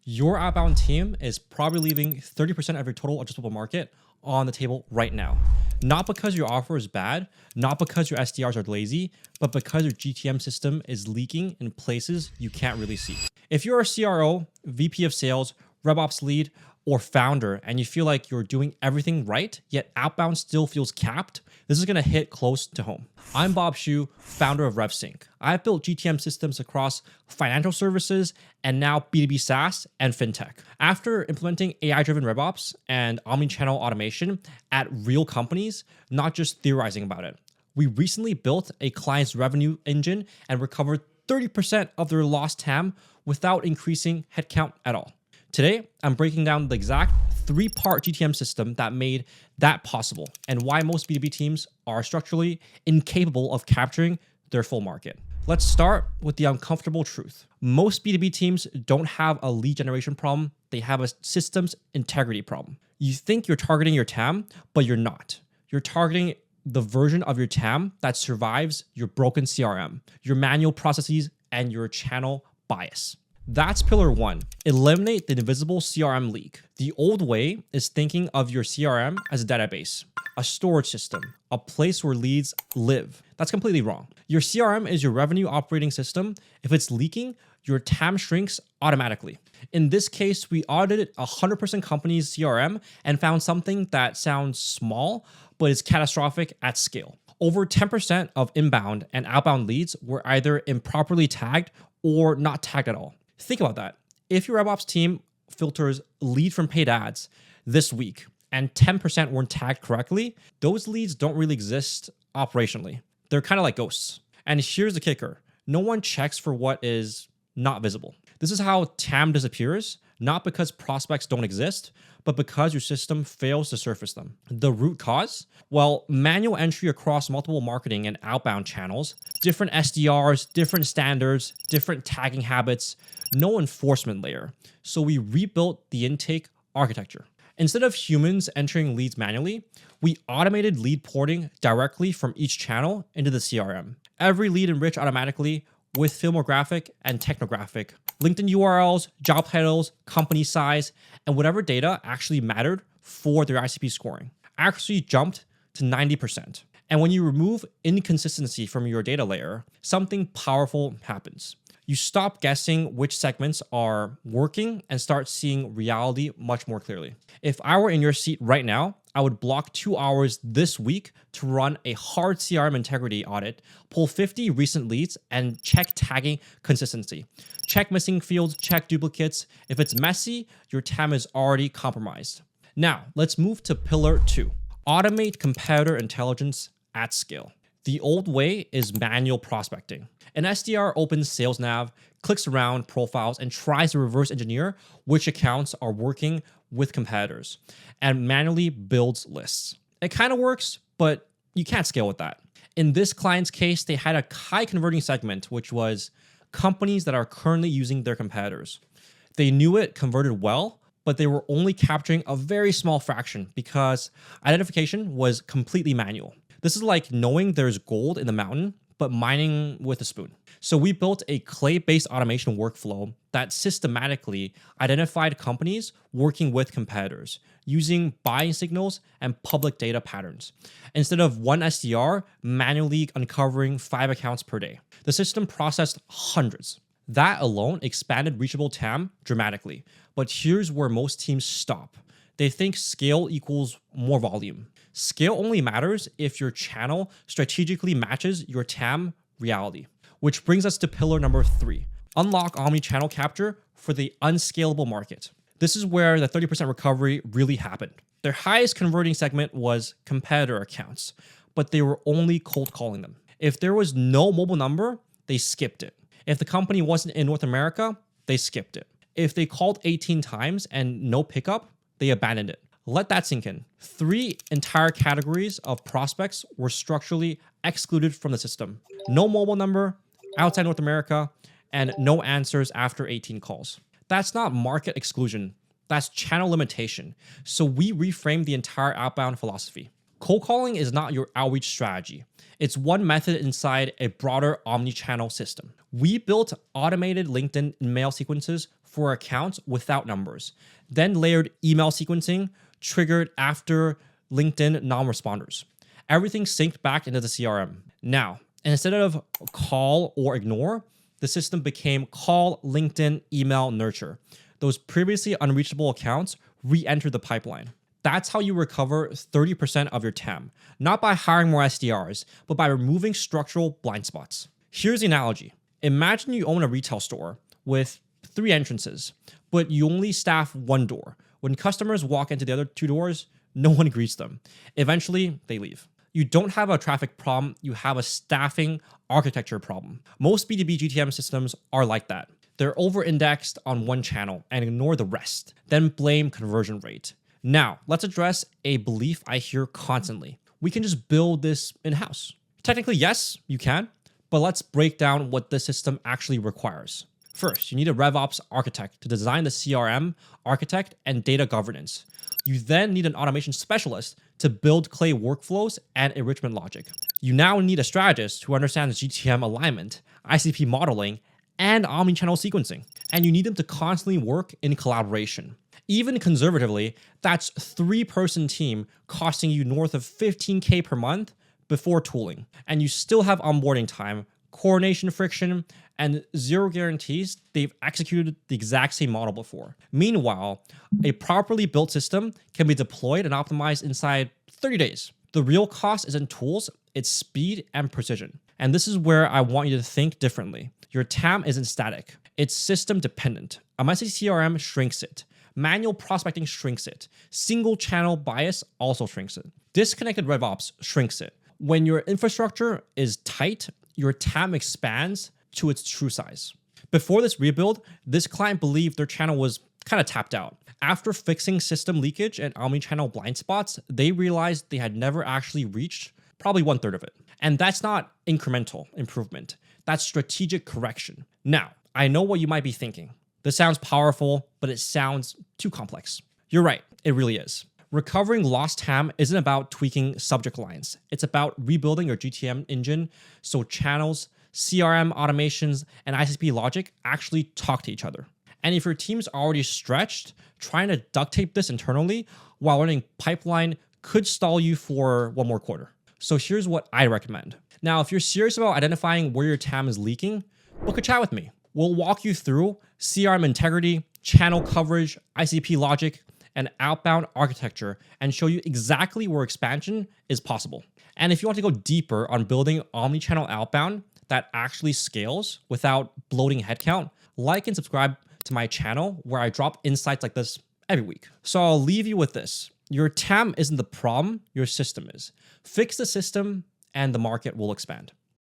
Your outbound team is probably leaving 30% of your total addressable market on the table right now. Not because your offer is bad, not because your SDRs are lazy, but because your GTM system is leaking in places you can't really see. If you're a CRO, VP of sales, RevOps lead, or founder, and you feel like you're doing everything right, yet outbound still feels capped, this is gonna hit close to home. I'm Bob Shu, founder of RevSync. I've built GTM systems across financial services and now B2B SaaS and fintech. After implementing AI-driven RevOps and omnichannel automation at real companies, not just theorizing about it, we recently built a client's revenue engine and recovered 30% of their lost TAM without increasing headcount at all. Today, I'm breaking down the exact 3-part GTM system that made that possible and why most B2B teams are structurally incapable of capturing their full market. Let's start with the uncomfortable truth. Most B2B teams don't have a lead generation problem, they have a systems integrity problem. You think you're targeting your TAM, but you're not. You're targeting the version of your TAM that survives your broken CRM, your manual processes, and your channel bias. That's pillar 1. Eliminate the invisible CRM leak. The old way is thinking of your CRM as a database, a storage system, a place where leads live. That's completely wrong. Your CRM is your revenue operating system. If it's leaking, your TAM shrinks automatically. In this case, we audited 100% company's CRM and found something that sounds small, but is catastrophic at scale. Over 10% of inbound and outbound leads were either improperly tagged or not tagged at all. Think about that. If your RevOps team filters lead from paid ads this week and 10% weren't tagged correctly, those leads don't really exist operationally. They're kind of like ghosts. And here's the kicker. No one checks for what is not visible. This is how TAM disappears, not because prospects don't exist, but because your system fails to surface them. The root cause? Well, manual entry across multiple marketing and outbound channels, different SDRs, different standards, different tagging habits, no enforcement layer. So we rebuilt the intake architecture. Instead of humans entering leads manually, we automated lead porting directly from each channel into the CRM. Every lead enriched automatically with filmographic and technographic, LinkedIn URLs, job titles, company size, and whatever data actually mattered for their ICP scoring. Accuracy jumped to 90%. And when you remove inconsistency from your data layer, something powerful happens. You stop guessing which segments are working and start seeing reality much more clearly. If I were in your seat right now, I would block 2 hours this week to run a hard CRM integrity audit, pull 50 recent leads, and check tagging consistency. Check missing fields, check duplicates. If it's messy, your TAM is already compromised. Now, let's move to pillar 2. Automate competitor intelligence at scale. The old way is manual prospecting. An SDR opens Sales Nav, clicks around profiles, and tries to reverse engineer which accounts are working with competitors, and manually builds lists. It kind of works, but you can't scale with that. In this client's case, they had a high converting segment, which was companies that are currently using their competitors. They knew it converted well, but they were only capturing a very small fraction because identification was completely manual. This is like knowing there's gold in the mountain, but mining with a spoon. So we built a clay-based automation workflow that systematically identified companies working with competitors using buying signals and public data patterns, instead of one SDR manually uncovering 5 accounts per day. The system processed hundreds. That alone expanded reachable TAM dramatically. But here's where most teams stop. They think scale equals more volume. Scale only matters if your channel strategically matches your TAM reality. Which brings us to pillar number 3. Unlock omnichannel capture for the unscalable market. This is where the 30% recovery really happened. Their highest converting segment was competitor accounts, but they were only cold calling them. If there was no mobile number, they skipped it. If the company wasn't in North America, they skipped it. If they called 18 times and no pickup, they abandoned it. Let that sink in. 3 entire categories of prospects were structurally excluded from the system. No mobile number, outside North America, and no answers after 18 calls. That's not market exclusion. That's channel limitation. So we reframed the entire outbound philosophy. Cold calling is not your outreach strategy. It's one method inside a broader omnichannel system. We built automated LinkedIn mail sequences for accounts without numbers, then layered email sequencing triggered after LinkedIn non-responders. Everything synced back into the CRM. Now, instead of call or ignore, the system became call, LinkedIn, email, nurture. Those previously unreachable accounts re-enter the pipeline. That's how you recover 30% of your TAM, not by hiring more SDRs, but by removing structural blind spots. Here's the analogy. Imagine you own a retail store with 3 entrances, but you only staff 1 door. When customers walk into the other 2 doors, no one greets them. Eventually, they leave. You don't have a traffic problem, you have a staffing architecture problem. Most B2B GTM systems are like that. They're over-indexed on one channel and ignore the rest, then blame conversion rate. Now, let's address a belief I hear constantly. We can just build this in-house. Technically, yes, you can, but let's break down what the system actually requires. First, you need a RevOps architect to design the CRM, architect, and data governance. You then need an automation specialist to build Clay workflows and enrichment logic. You now need a strategist who understands GTM alignment, ICP modeling, and omnichannel sequencing. And you need them to constantly work in collaboration. Even conservatively, that's 3-person team costing you north of $15K per month before tooling. And you still have onboarding time, coordination friction, and 0 guarantees they've executed the exact same model before. Meanwhile, a properly built system can be deployed and optimized inside 30 days. The real cost isn't tools, it's speed and precision. And this is where I want you to think differently. Your TAM isn't static, it's system dependent. A messy CRM shrinks it. Manual prospecting shrinks it. Single channel bias also shrinks it. Disconnected RevOps shrinks it. When your infrastructure is tight, your TAM expands to its true size. Before this rebuild, this client believed their channel was kind of tapped out. After fixing system leakage and omnichannel blind spots, they realized they had never actually reached probably 1/3 of it. And that's not incremental improvement. That's strategic correction. Now, I know what you might be thinking. This sounds powerful, but it sounds too complex. You're right, it really is. Recovering lost TAM isn't about tweaking subject lines. It's about rebuilding your GTM engine so channels, CRM automations, and ICP logic actually talk to each other. And if your team's already stretched, trying to duct tape this internally while running pipeline could stall you for 1 more quarter. So here's what I recommend. Now, if you're serious about identifying where your TAM is leaking, book a chat with me. We'll walk you through CRM integrity, channel coverage, ICP logic, and outbound architecture and show you exactly where expansion is possible. And if you want to go deeper on building omnichannel outbound that actually scales without bloating headcount, like and subscribe to my channel where I drop insights like this every week. So I'll leave you with this. Your TAM isn't the problem, your system is. Fix the system and the market will expand.